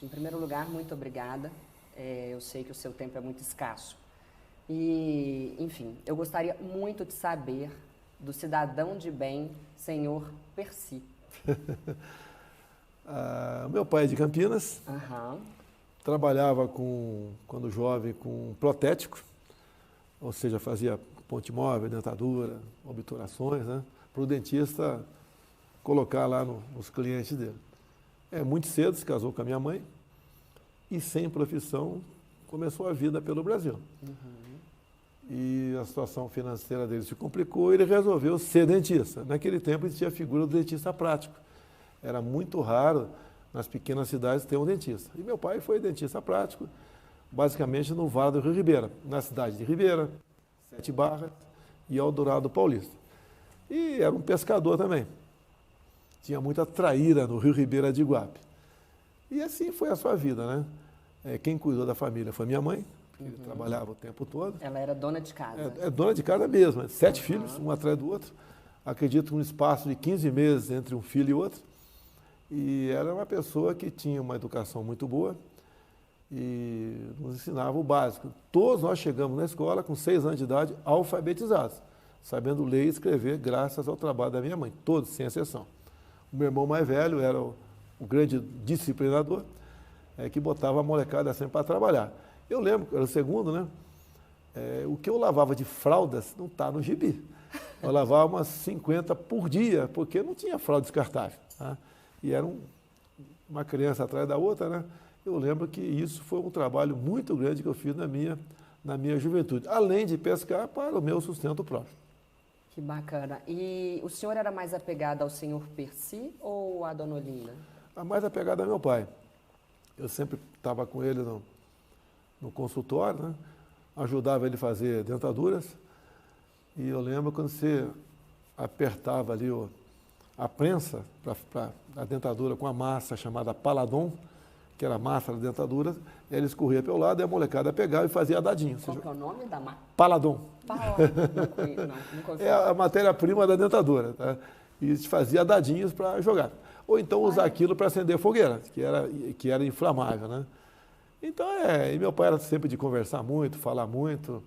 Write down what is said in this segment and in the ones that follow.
Em primeiro lugar, muito obrigada. Eu sei que o seu tempo é muito escasso. E, enfim, eu gostaria muito de saber do cidadão de bem, senhor Percy. Meu pai é de Campinas, Aham. trabalhava quando jovem com protético, ou seja, fazia ponte móvel, dentadura, obturações, né, para o dentista colocar lá nos clientes dele. Muito cedo se casou com a minha mãe e sem profissão começou a vida pelo Brasil. E a situação financeira dele se complicou e ele resolveu ser dentista. Naquele tempo existia a figura do dentista prático. Era muito raro nas pequenas cidades ter um dentista. E meu pai foi dentista prático, basicamente no Vale do Rio Ribeira, na cidade de Ribeira, Sete Barras e Eldorado Paulista. E era um pescador também. Tinha muita traíra no Rio Ribeira de Iguape. E assim foi a sua vida, né? Quem cuidou da família foi minha mãe, que trabalhava o tempo todo. Ela era dona de casa. É dona de casa mesmo, 7 filhos, um atrás do outro. Acredito que um espaço de 15 meses entre um filho e outro. E era uma pessoa que tinha uma educação muito boa e nos ensinava o básico. Todos nós chegamos na escola com 6 anos de idade alfabetizados, sabendo ler e escrever graças ao trabalho da minha mãe, todos, sem exceção. O meu irmão mais velho era o grande disciplinador, que botava a molecada sempre para trabalhar. Eu lembro, era o segundo, né? O que eu lavava de fraldas não está no gibi. Eu lavava umas 50 por dia, porque não tinha fralda descartável. Tá? E era uma criança atrás da outra, né? Eu lembro que isso foi um trabalho muito grande que eu fiz na minha juventude, além de pescar para o meu sustento próprio. Que bacana. E o senhor era mais apegado ao senhor Percy ou à dona Olinda? A mais apegada é meu pai. Eu sempre estava com ele no consultório, né? Ajudava ele a fazer dentaduras. E eu lembro quando você apertava ali a prensa para a dentadura com a massa chamada Paladon, que era a massa da dentadura, ele escorria pelo lado e a molecada pegava e fazia dadinho. Qual que é o nome da massa? Paladon. Nunca ouvi É a matéria-prima da dentadura. Tá? E fazia dadinhos para jogar. Ou então usar aquilo para acender fogueira, que era inflamável, né? Então, e meu pai era sempre de conversar muito, falar muito,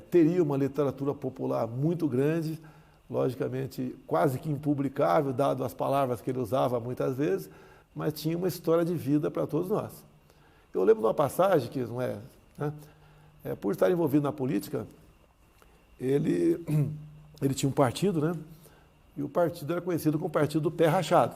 teria uma literatura popular muito grande, logicamente quase que impublicável, dado as palavras que ele usava muitas vezes, mas tinha uma história de vida para todos nós. Eu lembro de uma passagem que não é, né? Por estar envolvido na política, ele tinha um partido, né? E o partido era conhecido como o partido do pé rachado.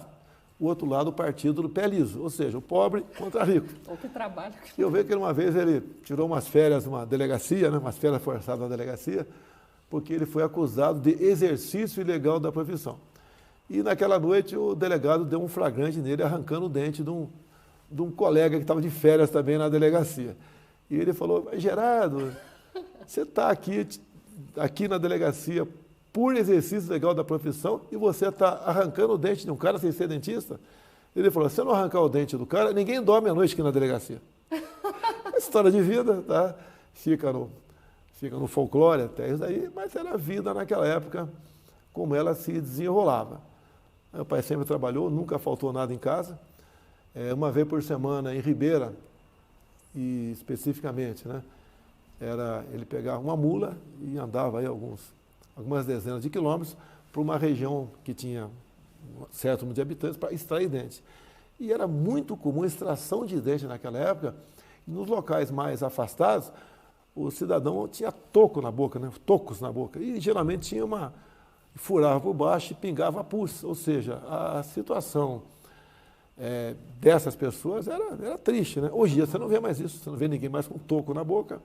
O outro lado, o partido do pé liso, ou seja, o pobre contra rico. Ou que trabalho. E eu vejo que uma vez ele tirou umas férias numa delegacia, né? Umas férias forçadas na delegacia, porque ele foi acusado de exercício ilegal da profissão. E naquela noite o delegado deu um flagrante nele, arrancando o dente de um colega que estava de férias também na delegacia. E ele falou: Gerardo, você está aqui na delegacia por exercício legal da profissão e você está arrancando o dente de um cara sem ser dentista? Ele falou: se eu não arrancar o dente do cara, ninguém dorme à noite aqui na delegacia. História de vida, tá? Fica no folclore até isso aí, mas era a vida naquela época, como ela se desenrolava. Meu pai sempre trabalhou, nunca faltou nada em casa. Uma vez por semana em Ribeira, e especificamente, né? Ele pegava uma mula e andava aí algumas dezenas de quilômetros para uma região que tinha um certo número de habitantes para extrair dente. E era muito comum a extração de dente naquela época. E nos locais mais afastados, o cidadão tinha toco na boca, né? Tocos na boca. E geralmente furava por baixo e pingava pus. Ou seja, a situação dessas pessoas era triste, né? Hoje em dia você não vê mais isso, você não vê ninguém mais com toco na boca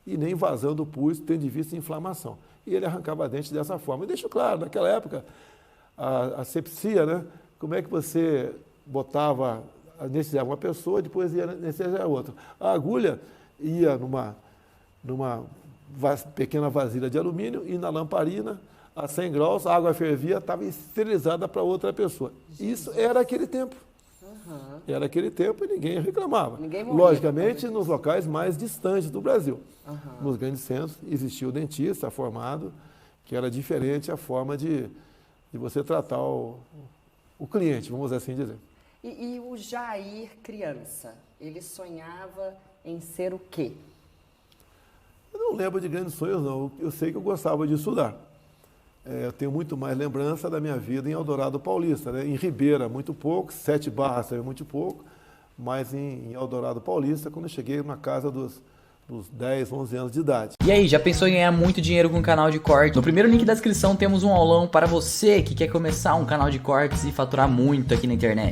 e nem vazando pus, tendo em vista inflamação. E ele arrancava dente dessa forma. E deixo claro, naquela época, a asepsia, né? Como é que você anestesiava uma pessoa, depois ia anestesiar outra. A agulha ia numa pequena vasilha de alumínio e na lamparina, a 100 graus, a água fervia, estava esterilizada para outra pessoa. Isso era aquele tempo. Era aquele tempo e ninguém reclamava. Ninguém morria, logicamente, nos locais mais distantes do Brasil. Nos grandes centros existia o dentista formado, que era diferente a forma de você tratar o cliente, vamos assim dizer. E o Jair, criança, ele sonhava em ser o quê? Eu não lembro de grandes sonhos, não. Eu sei que eu gostava de estudar. Eu tenho muito mais lembrança da minha vida em Eldorado Paulista, né? Em Ribeira, muito pouco, 7 Barras também muito pouco, mas em Eldorado Paulista, quando eu cheguei na casa dos 10, 11 anos de idade. E aí, já pensou em ganhar muito dinheiro com o canal de corte? No primeiro link da descrição temos um aulão para você que quer começar um canal de cortes e faturar muito aqui na internet.